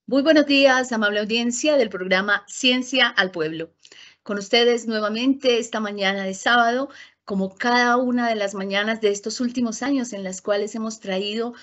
Muy buenos días, amable audiencia del programa Ciencia al Pueblo. Con ustedes nuevamente esta mañana de sábado, como cada una de las mañanas de estos últimos años en las cuales hemos traído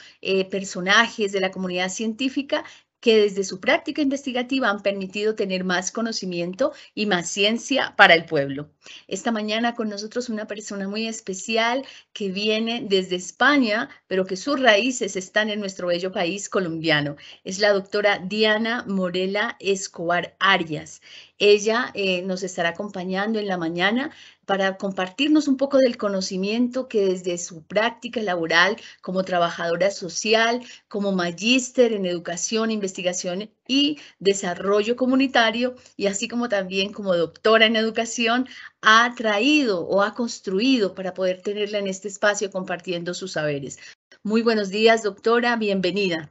personajes de la comunidad científica que desde su práctica investigativa han permitido tener más conocimiento y más ciencia para el pueblo. Esta mañana con nosotros una persona muy especial que viene desde España, pero que sus raíces están en nuestro bello país colombiano. Es la doctora Diana Morela Escobar Arias. Ella nos estará acompañando en la mañana para compartirnos un poco del conocimiento que desde su práctica laboral como trabajadora social, como magíster en educación, investigación y desarrollo comunitario, y así como también como doctora en educación, ha traído o ha construido para poder tenerla en este espacio compartiendo sus saberes. Muy buenos días, doctora, bienvenida.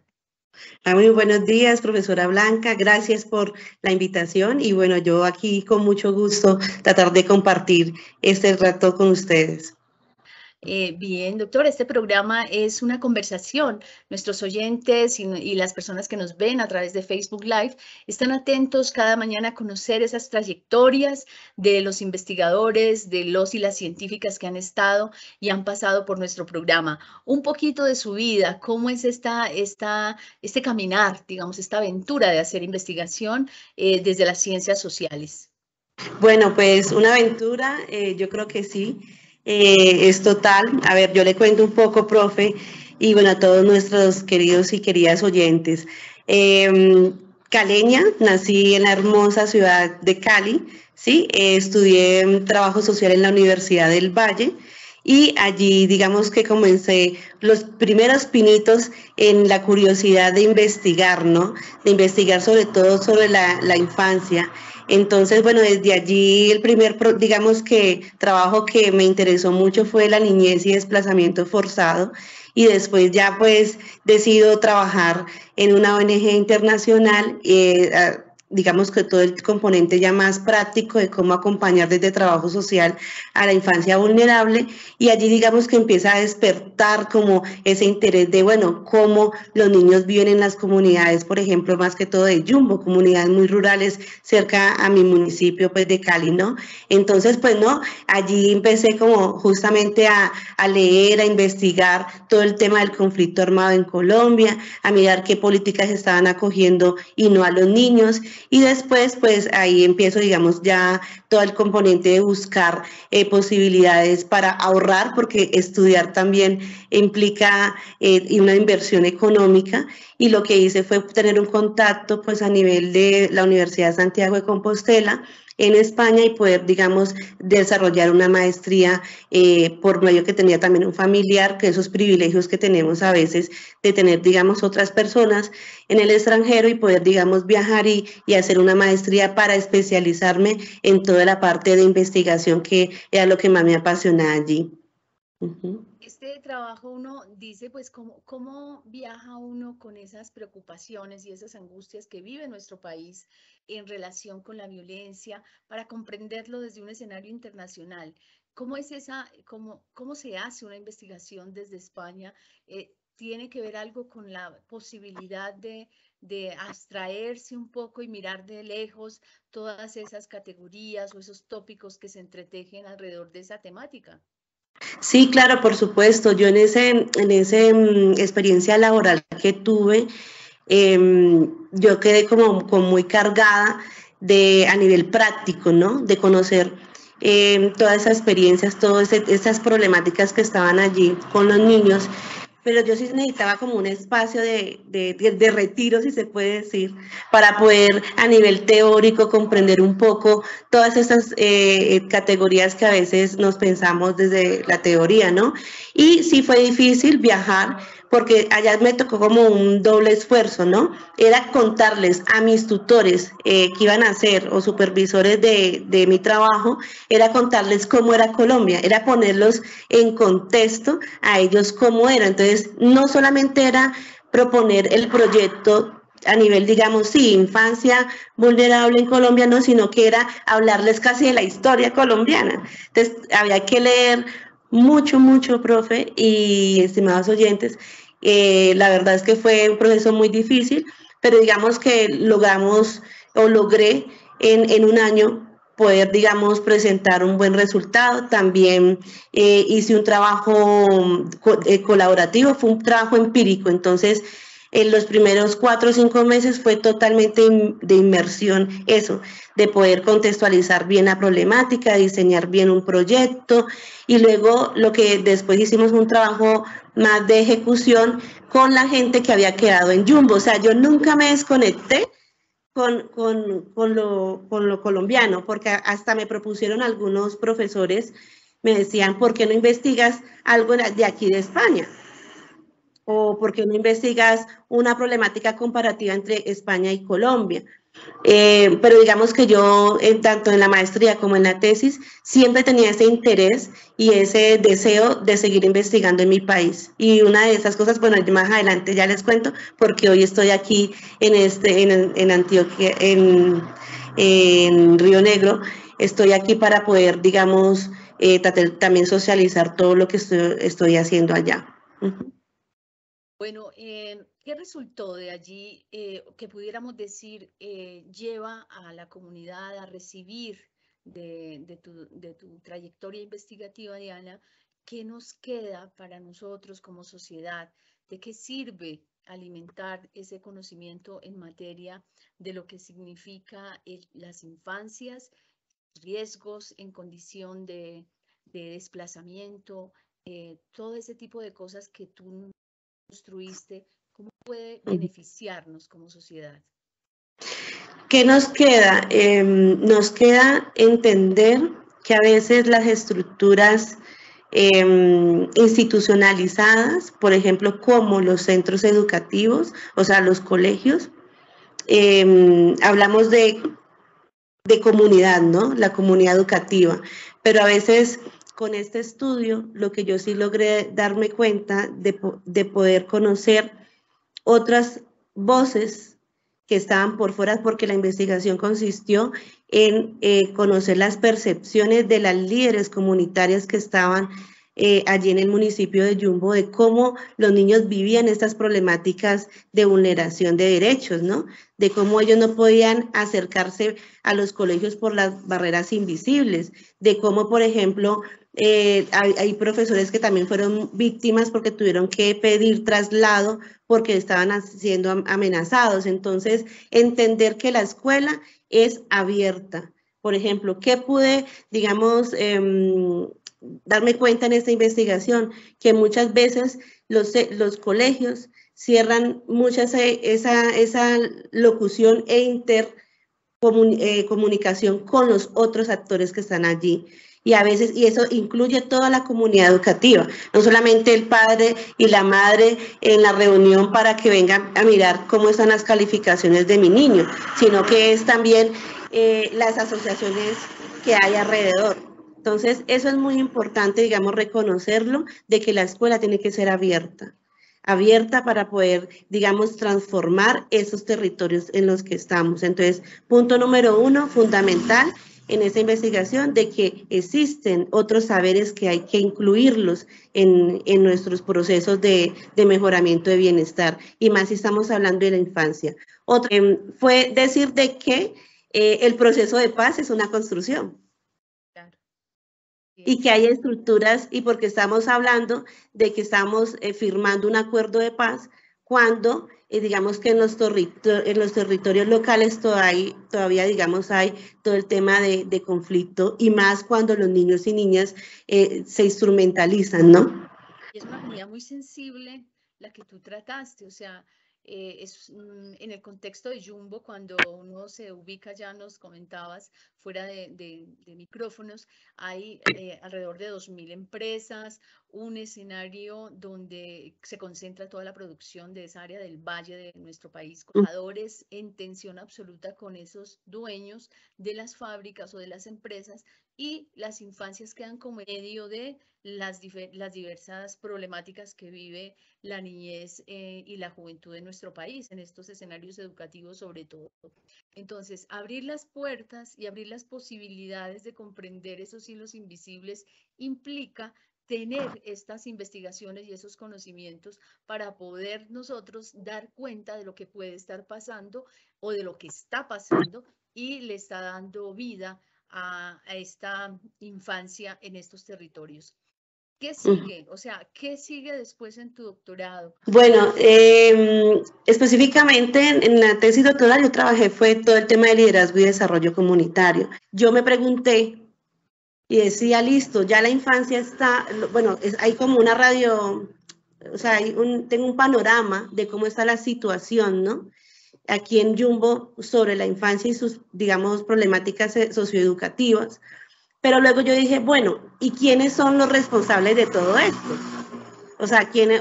Muy buenos días, profesora Blanca. Gracias por la invitación y bueno, yo aquí con mucho gusto tratar de compartir este rato con ustedes. Bien, doctor, este programa es una conversación. Nuestros oyentes y las personas que nos ven a través de Facebook Live están atentos cada mañana a conocer esas trayectorias de los investigadores, de los y las científicas que han estado y han pasado por nuestro programa. Un poquito de su vida, cómo es este caminar, digamos, esta aventura de hacer investigación desde las ciencias sociales. Bueno, pues una aventura, yo creo que sí, es total. A ver, yo le cuento un poco, profe, y bueno, a todos nuestros queridos y queridas oyentes. Caleña, nací en la hermosa ciudad de Cali, ¿sí? Estudié trabajo social en la Universidad del Valle y allí digamos que comencé los primeros pinitos en la curiosidad de investigar, ¿no? De investigar sobre todo sobre la infancia. Entonces, bueno, desde allí el primer, digamos que trabajo que me interesó mucho fue la niñez y desplazamiento forzado. Y después ya pues decido trabajar en una ONG internacional, digamos que todo el componente ya más práctico de cómo acompañar desde trabajo social a la infancia vulnerable, y allí digamos que empieza a despertar como ese interés de, bueno, cómo los niños viven en las comunidades, por ejemplo, más que todo de Yumbo, comunidades muy rurales cerca a mi municipio pues de Cali, ¿no? Entonces, pues no, allí empecé como justamente a leer, a investigar todo el tema del conflicto armado en Colombia, a mirar qué políticas estaban acogiendo y no a los niños, y después pues ahí empiezo digamos ya todo el componente de buscar posibilidades para ahorrar, porque estudiar también implica una inversión económica, y lo que hice fue tener un contacto pues a nivel de la Universidad de Santiago de Compostela en España y poder, digamos, desarrollar una maestría por medio que tenía también un familiar, que esos privilegios que tenemos a veces de tener, digamos, otras personas en el extranjero y poder, digamos, viajar y hacer una maestría para especializarme en toda la parte de investigación, que era lo que más me apasiona allí. Este trabajo uno dice, pues, cómo viaja uno con esas preocupaciones y esas angustias que vive nuestro país en relación con la violencia para comprenderlo desde un escenario internacional. ¿Cómo es cómo se hace una investigación desde España? ¿Tiene que ver algo con la posibilidad de abstraerse un poco y mirar de lejos todas esas categorías o esos tópicos que se entretejen alrededor de esa temática? Sí, claro, por supuesto. Yo en ese experiencia laboral que tuve, yo quedé como muy cargada a nivel práctico, ¿no? De conocer todas esas experiencias, todas esas problemáticas que estaban allí con los niños, pero yo sí necesitaba como un espacio de retiro, si se puede decir, para poder a nivel teórico comprender un poco todas esas categorías que a veces nos pensamos desde la teoría, ¿no? Y sí fue difícil viajar, porque allá me tocó como un doble esfuerzo, ¿no? Era contarles a mis tutores que iban a ser o supervisores de mi trabajo, era contarles cómo era Colombia, era ponerlos en contexto a ellos cómo era. Entonces, no solamente era proponer el proyecto a nivel, digamos, sí, infancia vulnerable en Colombia, no, sino que era hablarles casi de la historia colombiana. Entonces, había que leer mucho, mucho, profe y estimados oyentes. La verdad es que fue un proceso muy difícil, pero digamos que logramos o logré en un año poder, digamos, presentar un buen resultado. También hice un trabajo colaborativo, fue un trabajo empírico, entonces en los primeros 4 o 5 meses fue totalmente de inmersión eso, de poder contextualizar bien la problemática, diseñar bien un proyecto y luego lo que después hicimos un trabajo más de ejecución con la gente que había quedado en Jumbo. O sea, yo nunca me desconecté con lo colombiano, porque hasta me propusieron algunos profesores, me decían, ¿por qué no investigas algo de aquí de España? ¿O por qué no investigas una problemática comparativa entre España y Colombia? Pero digamos que yo, tanto en la maestría como en la tesis, siempre tenía ese interés y ese deseo de seguir investigando en mi país. Y una de esas cosas, bueno, más adelante ya les cuento, porque hoy estoy aquí en Antioquia, en Río Negro, estoy aquí para poder, digamos, también socializar todo lo que estoy haciendo allá. Bueno, ¿qué resultó de allí que pudiéramos decir lleva a la comunidad a recibir de tu trayectoria investigativa, Diana? ¿Qué nos queda para nosotros como sociedad? ¿De qué sirve alimentar ese conocimiento en materia de lo que significa las infancias, riesgos en condición de desplazamiento, todo ese tipo de cosas que tú construiste, cómo puede beneficiarnos como sociedad? ¿Qué nos queda? Nos queda entender que a veces las estructuras institucionalizadas, por ejemplo, como los centros educativos, o sea, los colegios, hablamos de comunidad, ¿no? La comunidad educativa, pero a veces con este estudio lo que yo sí logré darme cuenta de poder conocer otras voces que estaban por fuera, porque la investigación consistió en conocer las percepciones de las líderes comunitarias que estaban allí en el municipio de Jumbo, de cómo los niños vivían estas problemáticas de vulneración de derechos, ¿no? De cómo ellos no podían acercarse a los colegios por las barreras invisibles, de cómo, por ejemplo, hay profesores que también fueron víctimas porque tuvieron que pedir traslado porque estaban siendo amenazados. Entonces, entender que la escuela es abierta. Por ejemplo, ¿qué pude, digamos, darme cuenta en esta investigación? Que muchas veces los colegios cierran esa locución e intercomunicación con los otros actores que están allí. Y a veces, y eso incluye toda la comunidad educativa, no solamente el padre y la madre en la reunión para que vengan a mirar cómo están las calificaciones de mi niño, sino que es también las asociaciones que hay alrededor. Entonces, eso es muy importante, digamos, reconocerlo, de que la escuela tiene que ser abierta para poder, digamos, transformar esos territorios en los que estamos. Entonces, punto número 1, fundamental en esta investigación, de que existen otros saberes que hay que incluirlos en nuestros procesos de mejoramiento de bienestar, y más si estamos hablando de la infancia. Otro fue decir de que el proceso de paz es una construcción. Claro. Y que hay estructuras, y porque estamos hablando de que estamos firmando un acuerdo de paz cuando, digamos que en los territorios locales todavía, digamos, hay todo el tema de conflicto, y más cuando los niños y niñas se instrumentalizan, ¿no? Y es una comunidad muy sensible la que tú trataste, o sea, en el contexto de Jumbo, cuando uno se ubica, ya nos comentabas, fuera de micrófonos, hay alrededor de 2.000 empresas, un escenario donde se concentra toda la producción de esa área del valle de nuestro país, trabajadores en tensión absoluta con esos dueños de las fábricas o de las empresas, y las infancias quedan como medio de las diversas problemáticas que vive la niñez y la juventud de nuestro país, en estos escenarios educativos sobre todo. Entonces, abrir las puertas y abrir las posibilidades de comprender esos hilos invisibles implica tener estas investigaciones y esos conocimientos para poder nosotros dar cuenta de lo que puede estar pasando o de lo que está pasando y le está dando vida a esta infancia en estos territorios. ¿Qué sigue? O sea, ¿qué sigue después en tu doctorado? Bueno, específicamente en la tesis doctoral yo trabajé fue todo el tema de liderazgo y desarrollo comunitario. Yo me pregunté y decía, listo, ya la infancia está, bueno, hay como una radio, o sea, tengo un panorama de cómo está la situación, ¿no? Aquí en Jumbo sobre la infancia y sus, digamos, problemáticas socioeducativas. Pero luego yo dije, bueno, ¿y quiénes son los responsables de todo esto? O sea, a quienes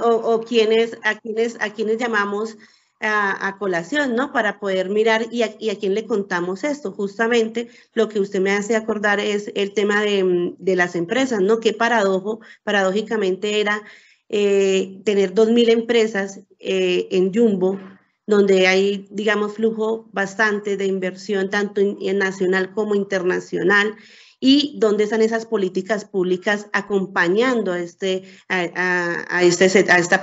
llamamos a colación, ¿no? Para poder mirar y a quién le contamos esto. Justamente lo que usted me hace acordar es el tema de las empresas, ¿no? Qué paradójicamente era tener 2.000 empresas en Jumbo, donde hay, digamos, flujo bastante de inversión, tanto en nacional como internacional, y dónde están esas políticas públicas acompañando a esta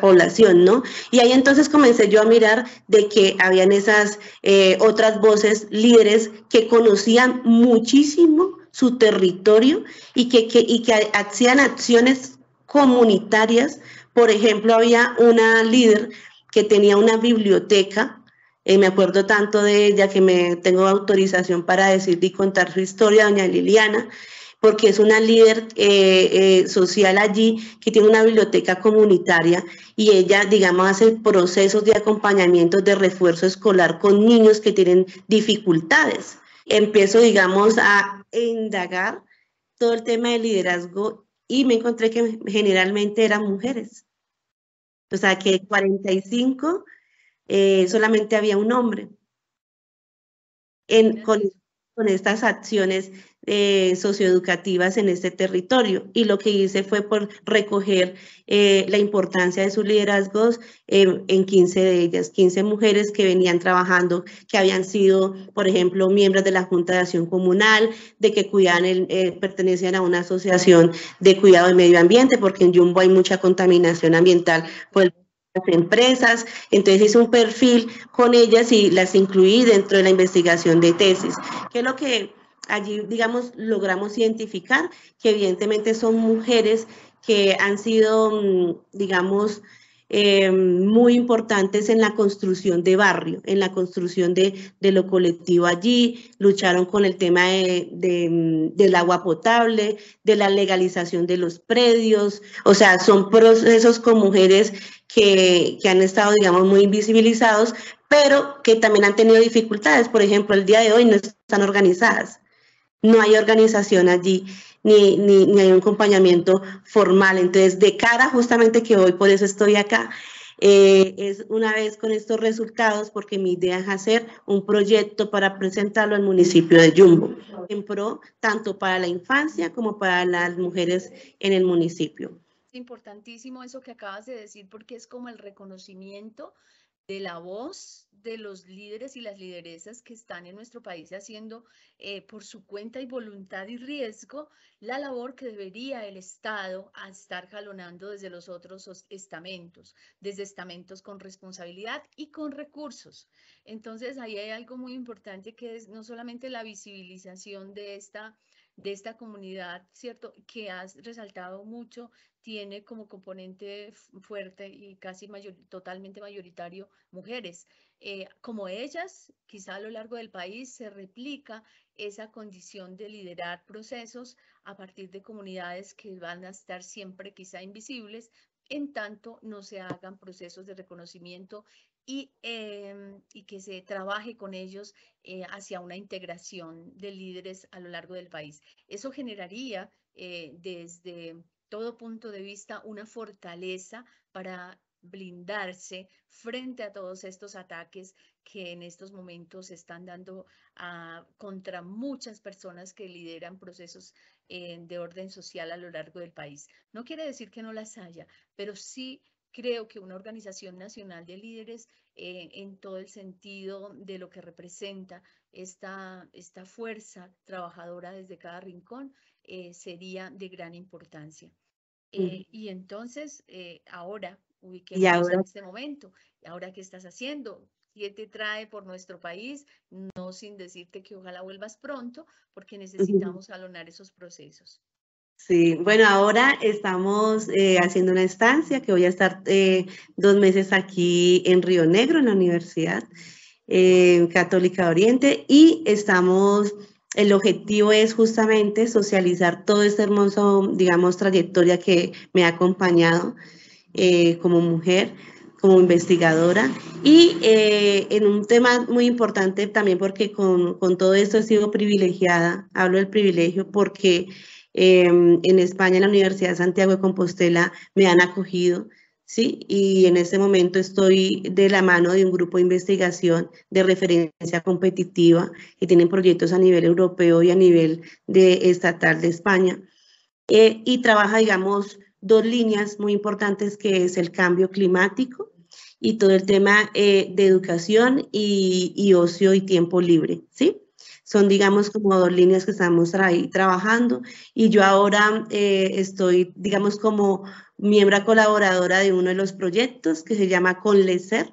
población, ¿no? Y ahí entonces comencé yo a mirar de que habían esas otras voces líderes que conocían muchísimo su territorio y que hacían acciones comunitarias. Por ejemplo, había una líder que tenía una biblioteca. Me acuerdo tanto de ella que me tengo autorización para decir y contar su historia, doña Liliana, porque es una líder social allí que tiene una biblioteca comunitaria y ella, digamos, hace procesos de acompañamiento de refuerzo escolar con niños que tienen dificultades. Empiezo, digamos, a indagar todo el tema de liderazgo y me encontré que generalmente eran mujeres. O sea, que 45 solamente había un hombre con estas acciones socioeducativas en este territorio. Y lo que hice fue por recoger la importancia de sus liderazgos en 15 de ellas, 15 mujeres que venían trabajando, que habían sido, por ejemplo, miembros de la Junta de Acción Comunal, de que pertenecían a una asociación de cuidado del medio ambiente, porque en Jumbo hay mucha contaminación ambiental por el empresas. Entonces hice un perfil con ellas y las incluí dentro de la investigación de tesis, que es lo que allí, digamos, logramos identificar, que evidentemente son mujeres que han sido, digamos, muy importantes en la construcción de barrio, en la construcción de lo colectivo allí, lucharon con el tema del agua potable, de la legalización de los predios, o sea, son procesos con mujeres que han estado, digamos, muy invisibilizados, pero que también han tenido dificultades. Por ejemplo, el día de hoy no están organizadas, no hay organización allí, ni hay un acompañamiento formal. Entonces, de cara justamente que hoy, por eso estoy acá, es una vez con estos resultados, porque mi idea es hacer un proyecto para presentarlo al municipio de Jumbo, en pro tanto para la infancia como para las mujeres en el municipio. Es importantísimo eso que acabas de decir porque es como el reconocimiento de la voz de los líderes y las lideresas que están en nuestro país haciendo por su cuenta y voluntad y riesgo la labor que debería el Estado estar jalonando desde los otros estamentos, desde estamentos con responsabilidad y con recursos. Entonces ahí hay algo muy importante que es no solamente la visibilización de esta comunidad, ¿cierto? Que has resaltado mucho, tiene como componente fuerte y casi totalmente mayoritario mujeres. Como ellas, quizá a lo largo del país se replica esa condición de liderar procesos a partir de comunidades que van a estar siempre quizá invisibles, en tanto no se hagan procesos de reconocimiento y que se trabaje con ellos hacia una integración de líderes a lo largo del país. Eso generaría desde todo punto de vista una fortaleza para blindarse frente a todos estos ataques que en estos momentos se están dando contra muchas personas que lideran procesos de orden social a lo largo del país. No quiere decir que no las haya, pero sí creo que una organización nacional de líderes en todo el sentido de lo que representa esta fuerza trabajadora desde cada rincón sería de gran importancia. Y entonces, ahora, Y ubiquémonos en ahora, este momento. ¿Ahora qué estás haciendo? ¿Qué te trae por nuestro país? No sin decirte que ojalá vuelvas pronto, porque necesitamos alonar esos procesos. sí, bueno, ahora estamos haciendo una estancia que voy a estar 2 meses aquí en Río Negro, en la Universidad Católica de Oriente, y el objetivo es justamente socializar todo este hermoso, digamos, trayectoria que me ha acompañado como mujer, como investigadora, y en un tema muy importante también porque con todo esto he sido privilegiada, hablo del privilegio porque en España, en la Universidad de Santiago de Compostela, me han acogido, ¿sí? Y en este momento estoy de la mano de un grupo de investigación de referencia competitiva que tienen proyectos a nivel europeo y a nivel estatal de España. Y trabaja, digamos, 2 líneas muy importantes que es el cambio climático y todo el tema de educación y ocio y tiempo libre, ¿sí? Son, digamos, como 2 líneas que estamos ahí trabajando y yo ahora estoy, digamos, como miembro colaboradora de uno de los proyectos que se llama Conlecer,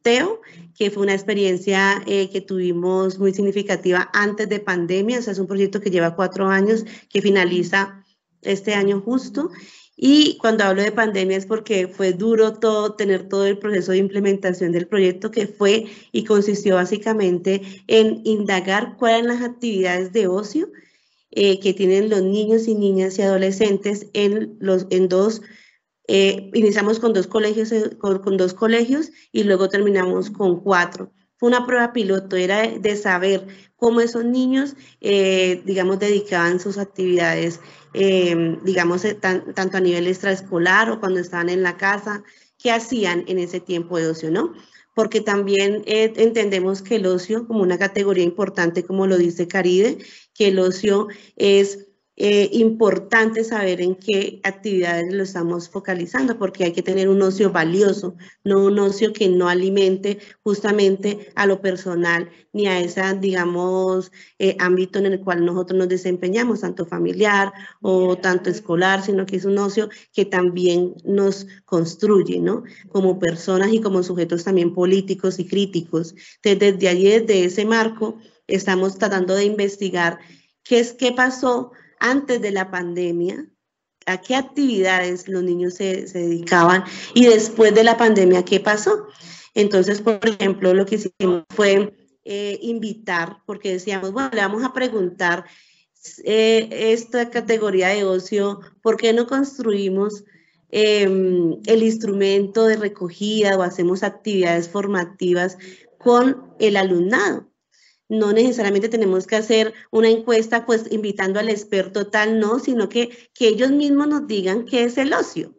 Teo, que fue una experiencia que tuvimos muy significativa antes de pandemia, o sea, es un proyecto que lleva 4 años, que finaliza este año justo, y cuando hablo de pandemia es porque fue duro tener todo el proceso de implementación del proyecto que fue y consistió básicamente en indagar cuáles eran las actividades de ocio que tienen los niños y niñas y adolescentes iniciamos con 2 colegios, con 2 colegios y luego terminamos con 4. Fue una prueba piloto, era de saber cómo esos niños, digamos, dedicaban sus actividades, digamos, tanto a nivel extraescolar o cuando estaban en la casa, qué hacían en ese tiempo de ocio, ¿no? Porque también entendemos que el ocio como una categoría importante, como lo dice Caride, que el ocio es importante saber en qué actividades lo estamos focalizando, porque hay que tener un ocio valioso, no un ocio que no alimente justamente a lo personal ni a ese, digamos, ámbito en el cual nosotros nos desempeñamos, tanto familiar o tanto escolar, sino que es un ocio que también nos construye, ¿no? Como personas y como sujetos también políticos y críticos. Entonces, desde allí, desde ese marco, estamos tratando de investigar qué pasó antes de la pandemia, a qué actividades los niños se dedicaban y después de la pandemia, ¿qué pasó? Entonces, por ejemplo, lo que hicimos fue invitar, porque decíamos, bueno, le vamos a preguntar esta categoría de ocio, ¿por qué no construimos el instrumento de recogida o hacemos actividades formativas con el alumnado? No necesariamente tenemos que hacer una encuesta, pues invitando al experto tal, no, sino que ellos mismos nos digan qué es el ocio.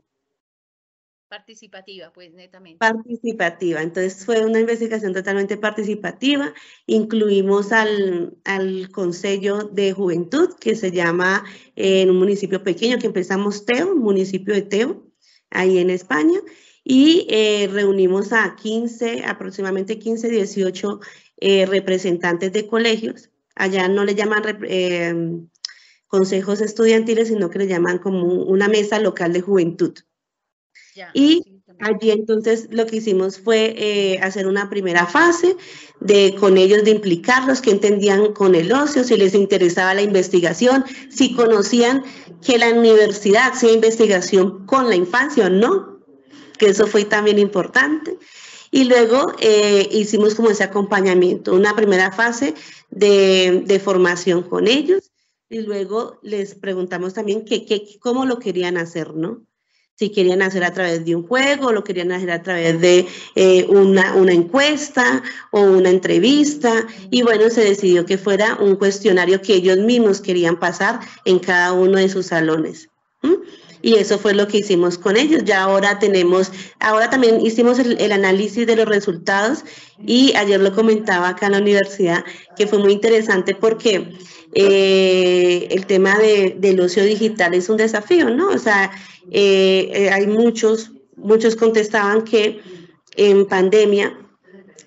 Participativa, pues netamente. Participativa. Entonces fue una investigación totalmente participativa. Incluimos al Consejo de Juventud, que se llama en un municipio pequeño que empezamos Teo, municipio de Teo, ahí en España, y reunimos a aproximadamente 15, 18 representantes de colegios. Allá no le llaman consejos estudiantiles, sino que le llaman como una mesa local de juventud. Ya, Y sí, allí entonces lo que hicimos fue hacer una primera fase con ellos, de implicarlos, que entendían con el ocio, si les interesaba la investigación, si conocían que la universidad hacía investigación con la infancia o no, que eso fue también importante. Y luego hicimos como ese acompañamiento, una primera fase de formación con ellos, y luego les preguntamos también cómo lo querían hacer, ¿no? Si querían hacer a través de un juego, lo querían hacer a través de una encuesta o una entrevista, y bueno, se decidió que fuera un cuestionario que ellos mismos querían pasar en cada uno de sus salones. Y eso fue lo que hicimos con ellos. Ya ahora también hicimos el análisis de los resultados, y ayer lo comentaba acá en la universidad, que fue muy interesante porque el tema del ocio digital es un desafío, ¿no? O sea, hay muchos contestaban que en pandemia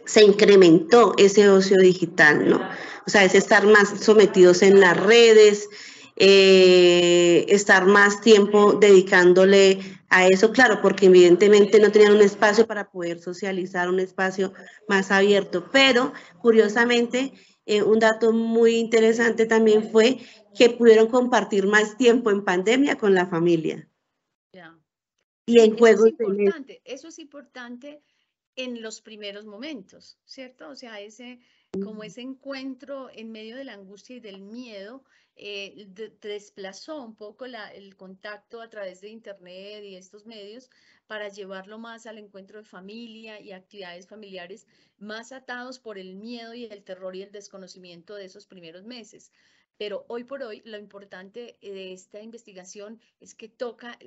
se incrementó ese ocio digital, ¿no? O sea, es estar más sometidos en las redes, estar más tiempo dedicándole a eso, claro, porque evidentemente no tenían un espacio para poder socializar, un espacio más abierto, pero curiosamente, un dato muy interesante también fue que pudieron compartir más tiempo en pandemia con la familia. Ya. Y Sí, en juegos de mesa. eso es importante en los primeros momentos, ¿cierto? O sea, como ese encuentro en medio de la angustia y del miedo, desplazó un poco el contacto a través de Internet y estos medios para llevarlo más al encuentro de familia y actividades familiares más atados por el miedo y el terror y el desconocimiento de esos primeros meses. Pero hoy por hoy, lo importante de esta investigación es que toca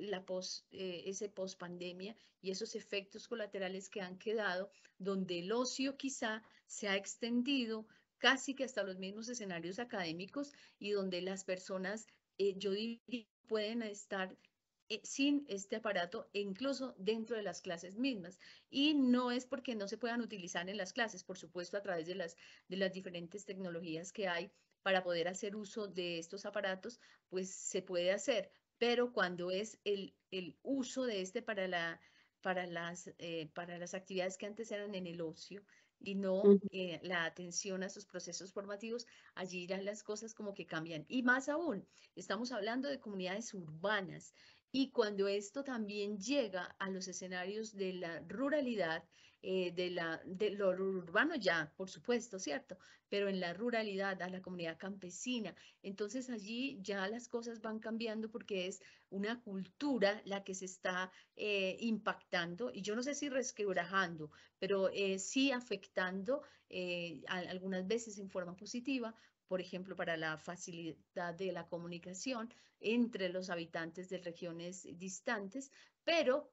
ese post-pandemia y esos efectos colaterales que han quedado, donde el ocio quizá se ha extendido casi que hasta los mismos escenarios académicos y donde las personas, yo diría, pueden estar sin este aparato e incluso dentro de las clases mismas. Y no es porque no se puedan utilizar en las clases, por supuesto, a través de las diferentes tecnologías que hay para poder hacer uso de estos aparatos, pues se puede hacer, pero cuando es el uso de para las actividades que antes eran en el ocio y no la atención a sus procesos formativos, allí ya las cosas como que cambian. Y más aún, estamos hablando de comunidades urbanas y cuando esto también llega a los escenarios de la ruralidad, de lo urbano ya, por supuesto, ¿cierto? Pero en la ruralidad, a la comunidad campesina. Entonces allí ya las cosas van cambiando porque es una cultura la que se está impactando, y yo no sé si resquebrajando, pero sí afectando algunas veces en forma positiva, por ejemplo, para la facilidad de la comunicación entre los habitantes de regiones distantes, pero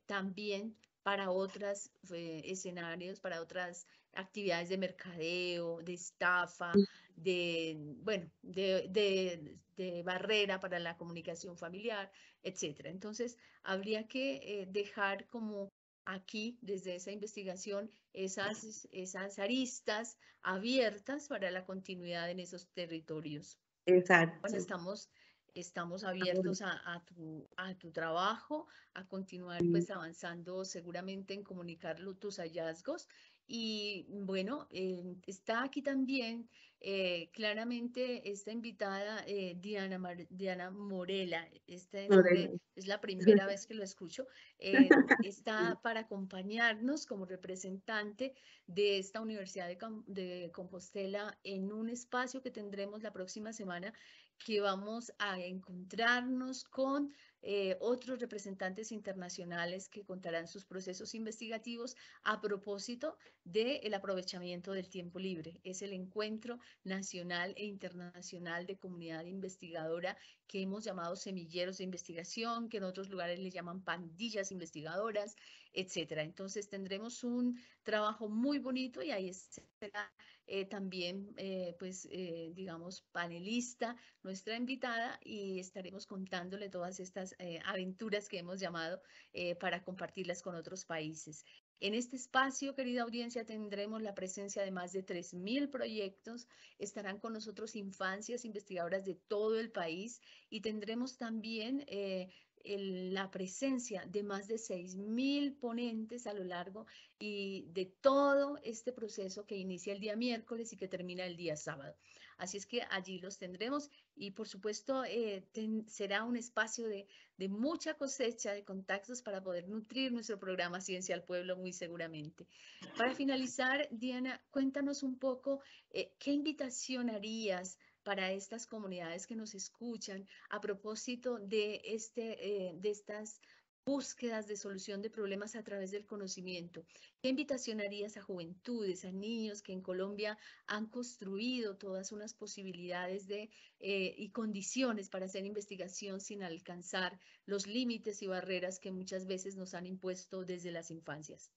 también para otros escenarios, para otras actividades de mercadeo, de estafa, bueno, de barrera para la comunicación familiar, etcétera. Entonces, habría que dejar como aquí, desde esa investigación, esas aristas abiertas para la continuidad en esos territorios. Pues Exacto. estamos abiertos a tu trabajo, a continuar pues avanzando seguramente en comunicar tus hallazgos. Y bueno, está aquí también claramente esta invitada Diana Morela. Este nombre es la primera vez que lo escucho. Está para acompañarnos como representante de esta Universidad de Compostela en un espacio que tendremos la próxima semana, que vamos a encontrarnos con otros representantes internacionales que contarán sus procesos investigativos a propósito del aprovechamiento del tiempo libre. Es el encuentro nacional e internacional de comunidad investigadora que hemos llamado semilleros de investigación, que en otros lugares le llaman pandillas investigadoras, etcétera. Entonces tendremos un trabajo muy bonito y ahí será también, digamos, panelista, nuestra invitada, y estaremos contándole todas estas aventuras que hemos llamado para compartirlas con otros países. En este espacio, querida audiencia, tendremos la presencia de más de 3.000 proyectos, estarán con nosotros infancias investigadoras de todo el país y tendremos también la presencia de más de 6.000 ponentes a lo largo y de todo este proceso que inicia el día miércoles y que termina el día sábado. Así es que allí los tendremos y por supuesto será un espacio de mucha cosecha de contactos para poder nutrir nuestro programa Ciencia al Pueblo muy seguramente. Para finalizar, Diana, cuéntanos un poco qué invitación harías para estas comunidades que nos escuchan a propósito de estas búsquedas de solución de problemas a través del conocimiento. ¿Qué invitación harías a juventudes, a niños que en Colombia han construido todas unas posibilidades y condiciones para hacer investigación sin alcanzar los límites y barreras que muchas veces nos han impuesto desde las infancias?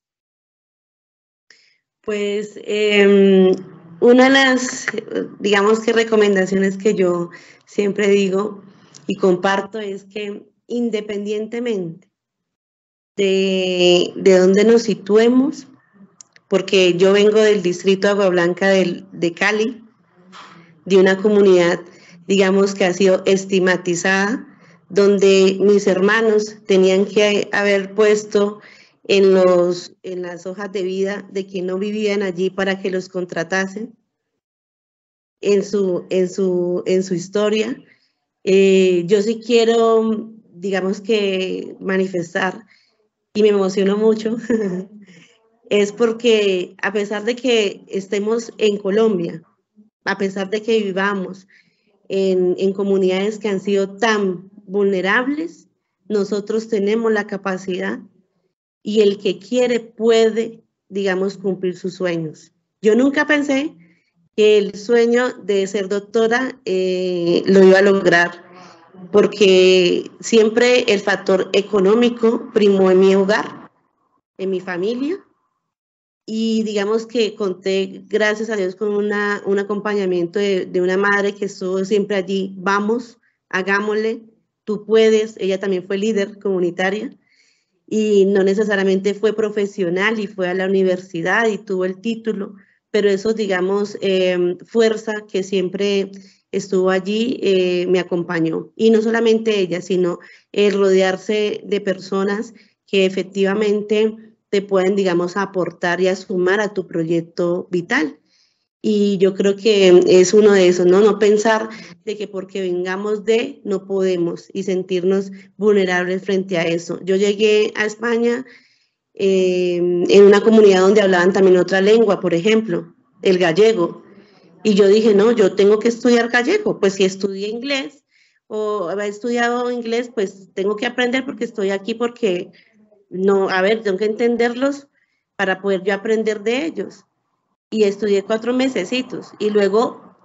Pues una de las, digamos que recomendaciones que yo siempre digo y comparto es que independientemente de dónde nos situemos, porque yo vengo del distrito Agua Blanca de Cali, de una comunidad digamos que ha sido estigmatizada, donde mis hermanos tenían que haber puesto en las hojas de vida de que no vivían allí para que los contratasen en su historia. Yo sí quiero, digamos que manifestar, y me emociono mucho, es porque a pesar de que estemos en Colombia, a pesar de que vivamos en comunidades que han sido tan vulnerables, nosotros tenemos la capacidad y el que quiere puede, digamos, cumplir sus sueños. Yo nunca pensé que el sueño de ser doctora lo iba a lograr, porque siempre el factor económico primó en mi hogar, en mi familia, y digamos que conté, gracias a Dios, con un acompañamiento de una madre que estuvo siempre allí. Vamos, hagámosle, tú puedes. Ella también fue líder comunitaria y no necesariamente fue profesional y fue a la universidad y tuvo el título, pero eso, digamos, fuerza que siempre estuvo allí, me acompañó. Y no solamente ella, sino el rodearse de personas que efectivamente te pueden, digamos, aportar y a sumar a tu proyecto vital. Y yo creo que es uno de esos, ¿no? No pensar de que porque vengamos de, no podemos y sentirnos vulnerables frente a eso. Yo llegué a España en una comunidad donde hablaban también otra lengua, por ejemplo, el gallego. Y yo dije, no, yo tengo que estudiar gallego. Pues si estudié inglés o he estudiado inglés, pues tengo que aprender porque estoy aquí, porque no, a ver, tengo que entenderlos para poder yo aprender de ellos. Y estudié 4 mesecitos y luego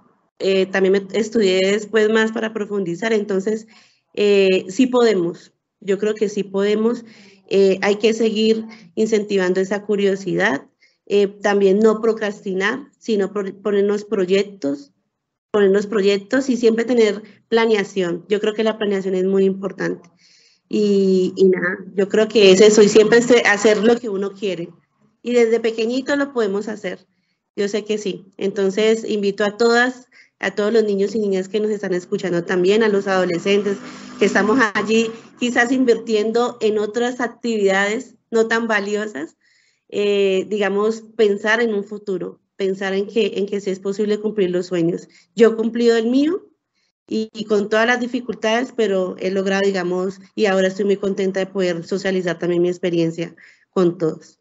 también estudié después más para profundizar. Entonces, sí podemos, yo creo que sí podemos. Hay que seguir incentivando esa curiosidad, también no procrastinar, sino ponernos proyectos y siempre tener planeación. Yo creo que la planeación es muy importante. Y nada, yo creo que es eso, y siempre hacer lo que uno quiere. Y desde pequeñito lo podemos hacer. Yo sé que sí. Entonces, invito a todas, a todos los niños y niñas que nos están escuchando también, a los adolescentes que estamos allí quizás invirtiendo en otras actividades no tan valiosas, digamos, pensar en un futuro, pensar en que sí es posible cumplir los sueños. Yo he cumplido el mío, y con todas las dificultades, pero he logrado, digamos, y ahora estoy muy contenta de poder socializar también mi experiencia con todos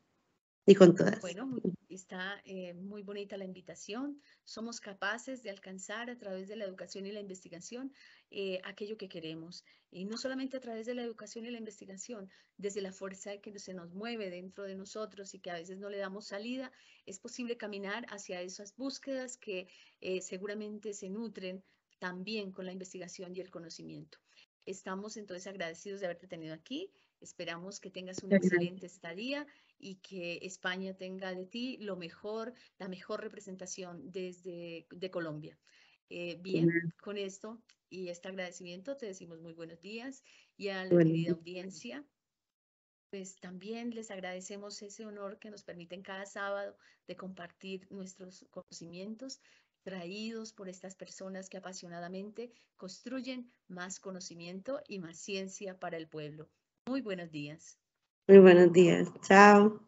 y con todas. Bueno, está muy bonita la invitación. Somos capaces de alcanzar a través de la educación y la investigación aquello que queremos. Y no solamente a través de la educación y la investigación, desde la fuerza que se nos mueve dentro de nosotros y que a veces no le damos salida, es posible caminar hacia esas búsquedas que seguramente se nutren también con la investigación y el conocimiento. Estamos entonces agradecidos de haberte tenido aquí. Esperamos que tengas una excelente estadía y que España tenga de ti lo mejor, la mejor representación de Colombia. Bien, con esto y este agradecimiento te decimos muy buenos días, y a la querida audiencia, pues también les agradecemos ese honor que nos permiten cada sábado de compartir nuestros conocimientos traídos por estas personas que apasionadamente construyen más conocimiento y más ciencia para el pueblo. Muy buenos días. Muy buenos días. Chao.